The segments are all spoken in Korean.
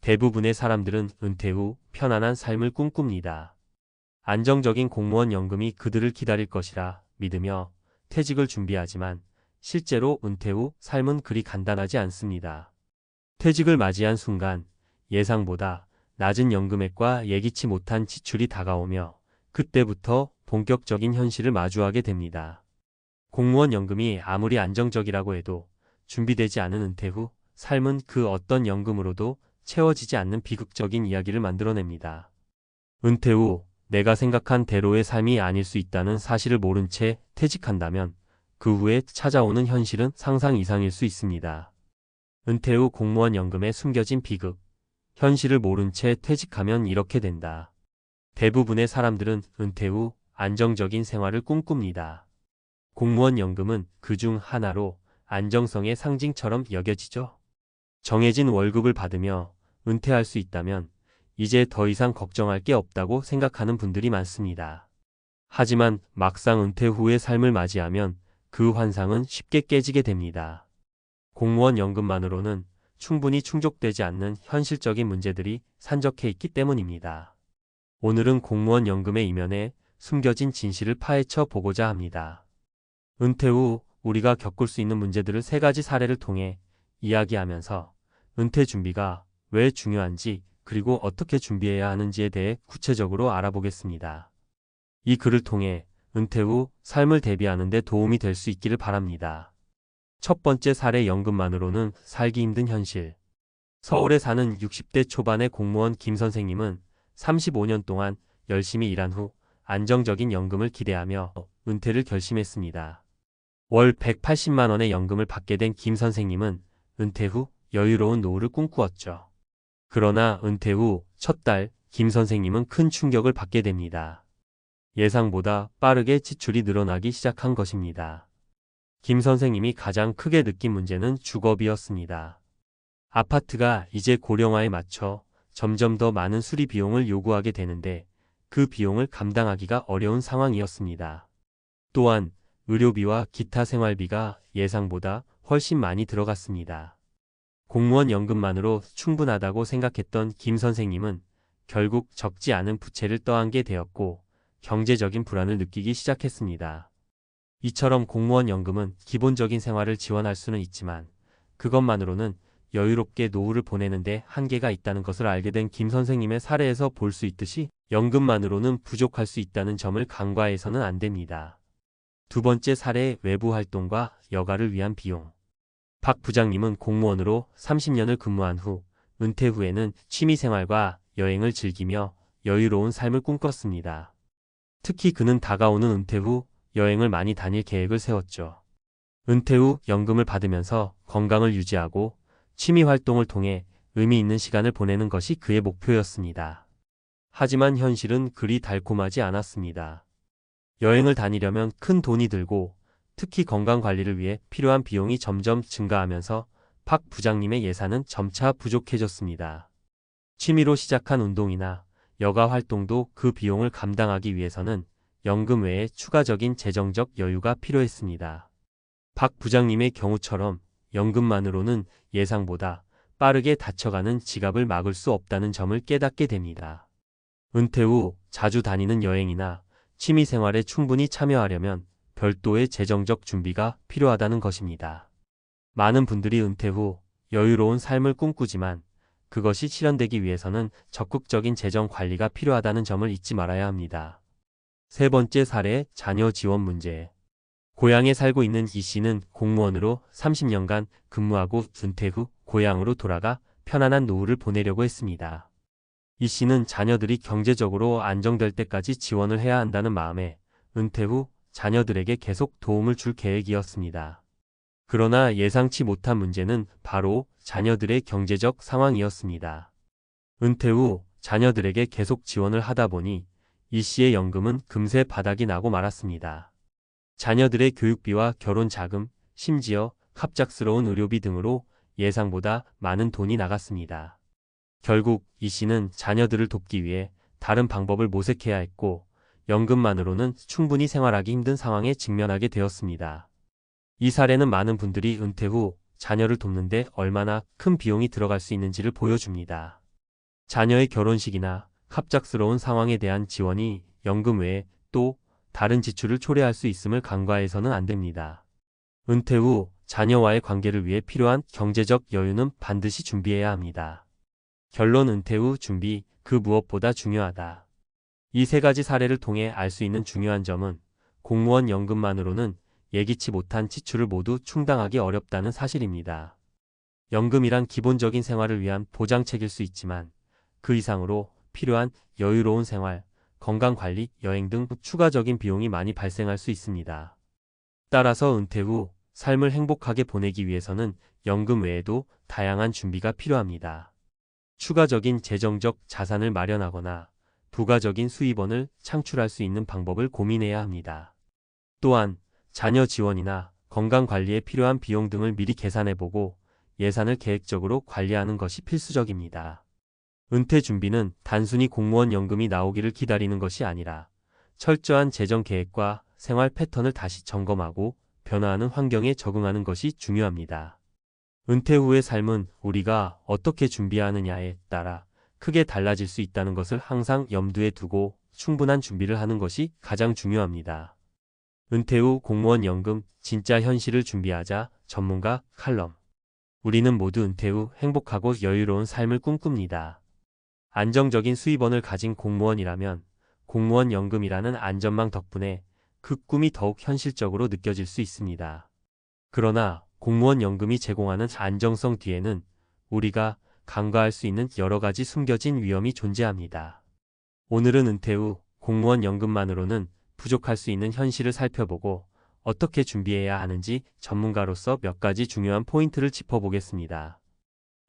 대부분의 사람들은 은퇴 후 편안한 삶을 꿈꿉니다. 안정적인 공무원 연금이 그들을 기다릴 것이라 믿으며 퇴직을 준비하지만 실제로 은퇴 후 삶은 그리 간단하지 않습니다. 퇴직을 맞이한 순간 예상보다 낮은 연금액과 예기치 못한 지출이 다가오며 그때부터 본격적인 현실을 마주하게 됩니다. 공무원 연금이 아무리 안정적이라고 해도 준비되지 않은 은퇴 후 삶은 그 어떤 연금으로도 채워지지 않는 비극적인 이야기를 만들어냅니다. 은퇴 후 내가 생각한 대로의 삶이 아닐 수 있다는 사실을 모른 채 퇴직한다면 그 후에 찾아오는 현실은 상상 이상일 수 있습니다. 은퇴 후 공무원 연금에 숨겨진 비극. 현실을 모른 채 퇴직하면 이렇게 된다. 대부분의 사람들은 은퇴 후 안정적인 생활을 꿈꿉니다. 공무원 연금은 그중 하나로 안정성의 상징처럼 여겨지죠. 정해진 월급을 받으며 은퇴할 수 있다면 이제 더 이상 걱정할 게 없다고 생각하는 분들이 많습니다. 하지만 막상 은퇴 후의 삶을 맞이하면 그 환상은 쉽게 깨지게 됩니다. 공무원 연금만으로는 충분히 충족되지 않는 현실적인 문제들이 산적해 있기 때문입니다. 오늘은 공무원 연금의 이면에 숨겨진 진실을 파헤쳐 보고자 합니다. 은퇴 후 우리가 겪을 수 있는 문제들을 3가지 사례를 통해 이야기하면서 은퇴 준비가 왜 중요한지 그리고 어떻게 준비해야 하는지에 대해 구체적으로 알아보겠습니다. 이 글을 통해 은퇴 후 삶을 대비하는 데 도움이 될 수 있기를 바랍니다. 첫 번째 사례 연금만으로는 살기 힘든 현실. 서울에 사는 60대 초반의 공무원 김 선생님은 35년 동안 열심히 일한 후 안정적인 연금을 기대하며 은퇴를 결심했습니다. 월 180만 원의 연금을 받게 된 김 선생님은 은퇴 후 여유로운 노후를 꿈꾸었죠. 그러나 은퇴 후 첫 달 김 선생님은 큰 충격을 받게 됩니다. 예상보다 빠르게 지출이 늘어나기 시작한 것입니다. 김 선생님이 가장 크게 느낀 문제는 주거비였습니다. 아파트가 이제 고령화에 맞춰 점점 더 많은 수리 비용을 요구하게 되는데 그 비용을 감당하기가 어려운 상황이었습니다. 또한 의료비와 기타 생활비가 예상보다 훨씬 많이 들어갔습니다. 공무원 연금만으로 충분하다고 생각했던 김 선생님은 결국 적지 않은 부채를 떠안게 되었고 경제적인 불안을 느끼기 시작했습니다. 이처럼 공무원 연금은 기본적인 생활을 지원할 수는 있지만 그것만으로는 여유롭게 노후를 보내는데 한계가 있다는 것을 알게 된 김 선생님의 사례에서 볼 수 있듯이 연금만으로는 부족할 수 있다는 점을 간과해서는 안 됩니다. 두 번째 사례 외부 활동과 여가를 위한 비용. 박 부장님은 공무원으로 30년을 근무한 후 은퇴 후에는 취미생활과 여행을 즐기며 여유로운 삶을 꿈꿨습니다. 특히 그는 다가오는 은퇴 후 여행을 많이 다닐 계획을 세웠죠. 은퇴 후 연금을 받으면서 건강을 유지하고 취미 활동을 통해 의미 있는 시간을 보내는 것이 그의 목표였습니다. 하지만 현실은 그리 달콤하지 않았습니다. 여행을 다니려면 큰 돈이 들고 특히 건강 관리를 위해 필요한 비용이 점점 증가하면서 박 부장님의 예산은 점차 부족해졌습니다. 취미로 시작한 운동이나 여가 활동도 그 비용을 감당하기 위해서는 연금 외에 추가적인 재정적 여유가 필요했습니다. 박 부장님의 경우처럼 연금만으로는 예상보다 빠르게 닫혀가는 지갑을 막을 수 없다는 점을 깨닫게 됩니다. 은퇴 후 자주 다니는 여행이나 취미 생활에 충분히 참여하려면 별도의 재정적 준비가 필요하다는 것입니다. 많은 분들이 은퇴 후 여유로운 삶을 꿈꾸지만 그것이 실현되기 위해서는 적극적인 재정 관리가 필요하다는 점을 잊지 말아야 합니다. 세 번째 사례, 자녀 지원 문제. 고향에 살고 있는 이 씨는 공무원으로 30년간 근무하고 은퇴 후 고향으로 돌아가 편안한 노후를 보내려고 했습니다. 이 씨는 자녀들이 경제적으로 안정될 때까지 지원을 해야 한다는 마음에 은퇴 후 자녀들에게 계속 도움을 줄 계획이었습니다. 그러나 예상치 못한 문제는 바로 자녀들의 경제적 상황이었습니다. 은퇴 후 자녀들에게 계속 지원을 하다 보니 이 씨의 연금은 금세 바닥이 나고 말았습니다. 자녀들의 교육비와 결혼 자금, 심지어 갑작스러운 의료비 등으로 예상보다 많은 돈이 나갔습니다. 결국 이 씨는 자녀들을 돕기 위해 다른 방법을 모색해야 했고 연금만으로는 충분히 생활하기 힘든 상황에 직면하게 되었습니다. 이 사례는 많은 분들이 은퇴 후 자녀를 돕는데 얼마나 큰 비용이 들어갈 수 있는지를 보여줍니다. 자녀의 결혼식이나 갑작스러운 상황에 대한 지원이 연금 외에 또 다른 지출을 초래할 수 있음을 간과해서는 안 됩니다. 은퇴 후 자녀와의 관계를 위해 필요한 경제적 여유는 반드시 준비해야 합니다. 결론 은퇴 후 준비, 그 무엇보다 중요하다. 이 세 가지 사례를 통해 알 수 있는 중요한 점은 공무원 연금만으로는 예기치 못한 지출을 모두 충당하기 어렵다는 사실입니다. 연금이란 기본적인 생활을 위한 보장책일 수 있지만 그 이상으로 필요한 여유로운 생활, 건강관리, 여행 등 추가적인 비용이 많이 발생할 수 있습니다. 따라서 은퇴 후 삶을 행복하게 보내기 위해서는 연금 외에도 다양한 준비가 필요합니다. 추가적인 재정적 자산을 마련하거나 부가적인 수입원을 창출할 수 있는 방법을 고민해야 합니다. 또한 자녀 지원이나 건강관리에 필요한 비용 등을 미리 계산해보고 예산을 계획적으로 관리하는 것이 필수적입니다. 은퇴 준비는 단순히 공무원 연금이 나오기를 기다리는 것이 아니라 철저한 재정 계획과 생활 패턴을 다시 점검하고 변화하는 환경에 적응하는 것이 중요합니다. 은퇴 후의 삶은 우리가 어떻게 준비하느냐에 따라 크게 달라질 수 있다는 것을 항상 염두에 두고 충분한 준비를 하는 것이 가장 중요합니다. 은퇴 후 공무원 연금 진짜 현실을 준비하자 전문가 칼럼. 우리는 모두 은퇴 후 행복하고 여유로운 삶을 꿈꿉니다. 안정적인 수입원을 가진 공무원이라면 공무원 연금이라는 안전망 덕분에 그 꿈이 더욱 현실적으로 느껴질 수 있습니다. 그러나 공무원 연금이 제공하는 안정성 뒤에는 우리가 간과할 수 있는 여러 가지 숨겨진 위험이 존재합니다. 오늘은 은퇴 후 공무원 연금만으로는 부족할 수 있는 현실을 살펴보고 어떻게 준비해야 하는지 전문가로서 몇 가지 중요한 포인트를 짚어보겠습니다.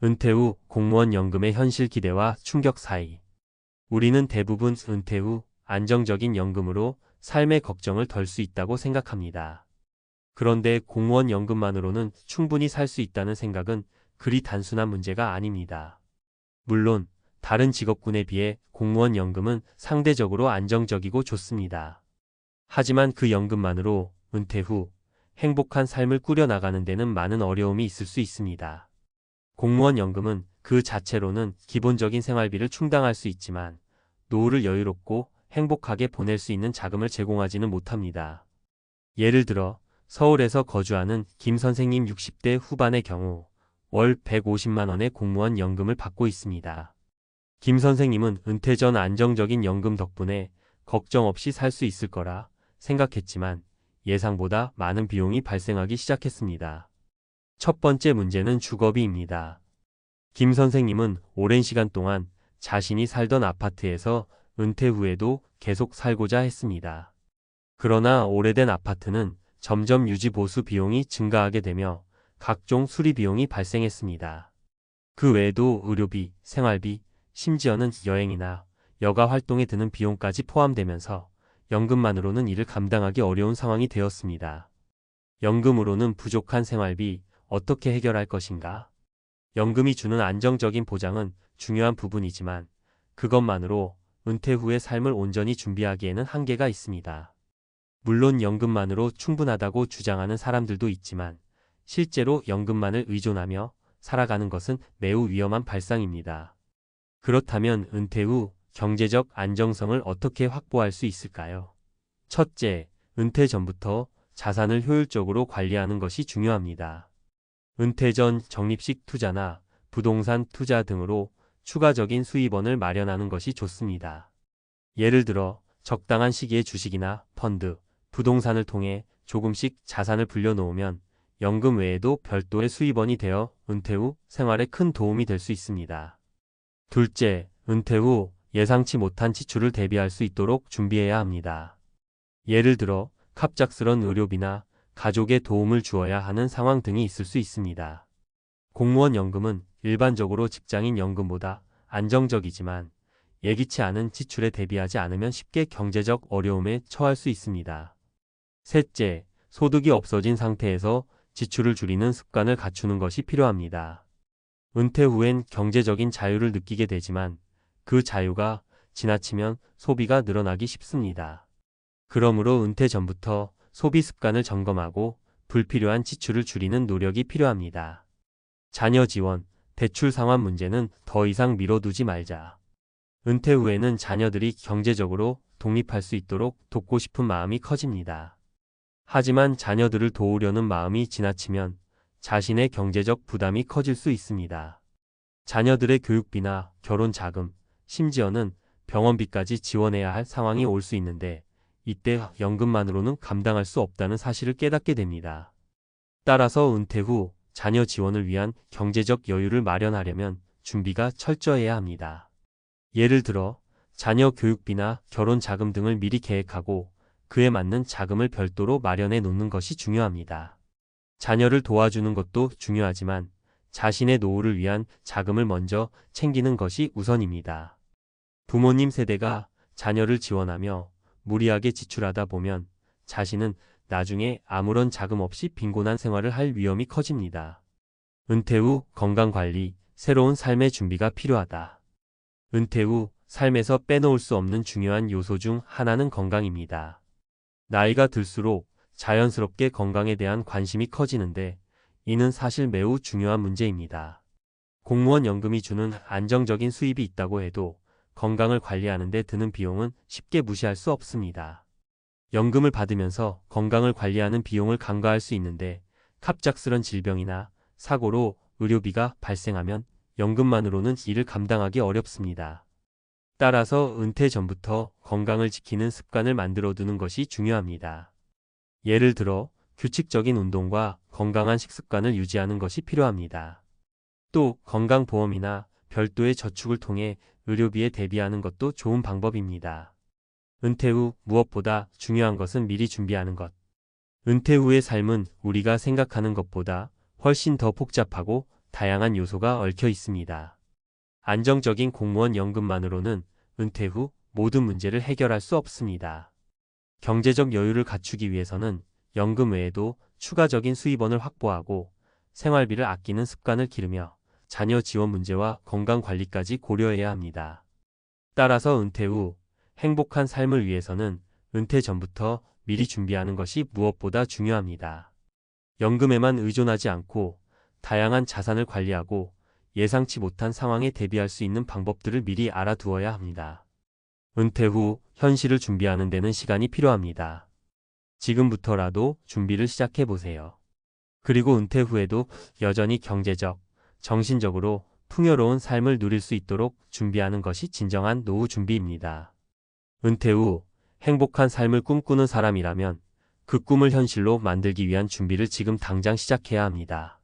은퇴 후 공무원 연금의 현실 기대와 충격 사이. 우리는 대부분 은퇴 후 안정적인 연금으로 삶의 걱정을 덜 수 있다고 생각합니다. 그런데 공무원 연금만으로는 충분히 살 수 있다는 생각은 그리 단순한 문제가 아닙니다. 물론 다른 직업군에 비해 공무원 연금은 상대적으로 안정적이고 좋습니다. 하지만 그 연금만으로 은퇴 후 행복한 삶을 꾸려나가는 데는 많은 어려움이 있을 수 있습니다. 공무원 연금은 그 자체로는 기본적인 생활비를 충당할 수 있지만 노후를 여유롭고 행복하게 보낼 수 있는 자금을 제공하지는 못합니다. 예를 들어 서울에서 거주하는 김 선생님 60대 후반의 경우 월 150만 원의 공무원 연금을 받고 있습니다. 김 선생님은 은퇴 전 안정적인 연금 덕분에 걱정 없이 살 수 있을 거라 생각했지만 예상보다 많은 비용이 발생하기 시작했습니다. 첫 번째 문제는 주거비입니다. 김 선생님은 오랜 시간 동안 자신이 살던 아파트에서 은퇴 후에도 계속 살고자 했습니다. 그러나 오래된 아파트는 점점 유지 보수 비용이 증가하게 되며 각종 수리 비용이 발생했습니다. 그 외에도 의료비, 생활비, 심지어는 여행이나 여가 활동에 드는 비용까지 포함되면서 연금만으로는 이를 감당하기 어려운 상황이 되었습니다. 연금으로는 부족한 생활비 어떻게 해결할 것인가? 연금이 주는 안정적인 보장은 중요한 부분이지만 그것만으로 은퇴 후의 삶을 온전히 준비하기에는 한계가 있습니다. 물론 연금만으로 충분하다고 주장하는 사람들도 있지만 실제로 연금만을 의존하며 살아가는 것은 매우 위험한 발상입니다. 그렇다면 은퇴 후 경제적 안정성을 어떻게 확보할 수 있을까요? 첫째, 은퇴 전부터 자산을 효율적으로 관리하는 것이 중요합니다. 은퇴 전 적립식 투자나 부동산 투자 등으로 추가적인 수입원을 마련하는 것이 좋습니다. 예를 들어 적당한 시기에 주식이나 펀드, 부동산을 통해 조금씩 자산을 불려놓으면 연금 외에도 별도의 수입원이 되어 은퇴 후 생활에 큰 도움이 될 수 있습니다. 둘째, 은퇴 후 예상치 못한 지출을 대비할 수 있도록 준비해야 합니다. 예를 들어 갑작스런 의료비나 가족의 도움을 주어야 하는 상황 등이 있을 수 있습니다. 공무원 연금은 일반적으로 직장인 연금보다 안정적이지만 예기치 않은 지출에 대비하지 않으면 쉽게 경제적 어려움에 처할 수 있습니다. 셋째, 소득이 없어진 상태에서 지출을 줄이는 습관을 갖추는 것이 필요합니다. 은퇴 후엔 경제적인 자유를 느끼게 되지만 그 자유가 지나치면 소비가 늘어나기 쉽습니다. 그러므로 은퇴 전부터 소비 습관을 점검하고 불필요한 지출을 줄이는 노력이 필요합니다. 자녀 지원, 대출 상환 문제는 더 이상 미뤄두지 말자. 은퇴 후에는 자녀들이 경제적으로 독립할 수 있도록 돕고 싶은 마음이 커집니다. 하지만 자녀들을 도우려는 마음이 지나치면 자신의 경제적 부담이 커질 수 있습니다. 자녀들의 교육비나 결혼 자금, 심지어는 병원비까지 지원해야 할 상황이 올 수 있는데 이때 연금만으로는 감당할 수 없다는 사실을 깨닫게 됩니다. 따라서 은퇴 후 자녀 지원을 위한 경제적 여유를 마련하려면 준비가 철저해야 합니다. 예를 들어 자녀 교육비나 결혼 자금 등을 미리 계획하고 그에 맞는 자금을 별도로 마련해 놓는 것이 중요합니다. 자녀를 도와주는 것도 중요하지만 자신의 노후를 위한 자금을 먼저 챙기는 것이 우선입니다. 부모님 세대가 자녀를 지원하며 무리하게 지출하다 보면 자신은 나중에 아무런 자금 없이 빈곤한 생활을 할 위험이 커집니다. 은퇴 후 건강관리, 새로운 삶의 준비가 필요하다. 은퇴 후 삶에서 빼놓을 수 없는 중요한 요소 중 하나는 건강입니다. 나이가 들수록 자연스럽게 건강에 대한 관심이 커지는데 이는 사실 매우 중요한 문제입니다. 공무원 연금이 주는 안정적인 수입이 있다고 해도 건강을 관리하는 데 드는 비용은 쉽게 무시할 수 없습니다. 연금을 받으면서 건강을 관리하는 비용을 간과할 수 있는데 갑작스런 질병이나 사고로 의료비가 발생하면 연금만으로는 이를 감당하기 어렵습니다. 따라서 은퇴 전부터 건강을 지키는 습관을 만들어 두는 것이 중요합니다. 예를 들어 규칙적인 운동과 건강한 식습관을 유지하는 것이 필요합니다. 또 건강보험이나 별도의 저축을 통해 의료비에 대비하는 것도 좋은 방법입니다. 은퇴 후 무엇보다 중요한 것은 미리 준비하는 것. 은퇴 후의 삶은 우리가 생각하는 것보다 훨씬 더 복잡하고 다양한 요소가 얽혀 있습니다. 안정적인 공무원 연금만으로는 은퇴 후 모든 문제를 해결할 수 없습니다. 경제적 여유를 갖추기 위해서는 연금 외에도 추가적인 수입원을 확보하고 생활비를 아끼는 습관을 기르며 자녀 지원 문제와 건강 관리까지 고려해야 합니다. 따라서 은퇴 후 행복한 삶을 위해서는 은퇴 전부터 미리 준비하는 것이 무엇보다 중요합니다. 연금에만 의존하지 않고 다양한 자산을 관리하고 예상치 못한 상황에 대비할 수 있는 방법들을 미리 알아두어야 합니다. 은퇴 후 현실을 준비하는 데는 시간이 필요합니다. 지금부터라도 준비를 시작해 보세요. 그리고 은퇴 후에도 여전히 경제적, 정신적으로 풍요로운 삶을 누릴 수 있도록 준비하는 것이 진정한 노후 준비입니다. 은퇴 후 행복한 삶을 꿈꾸는 사람이라면 그 꿈을 현실로 만들기 위한 준비를 지금 당장 시작해야 합니다.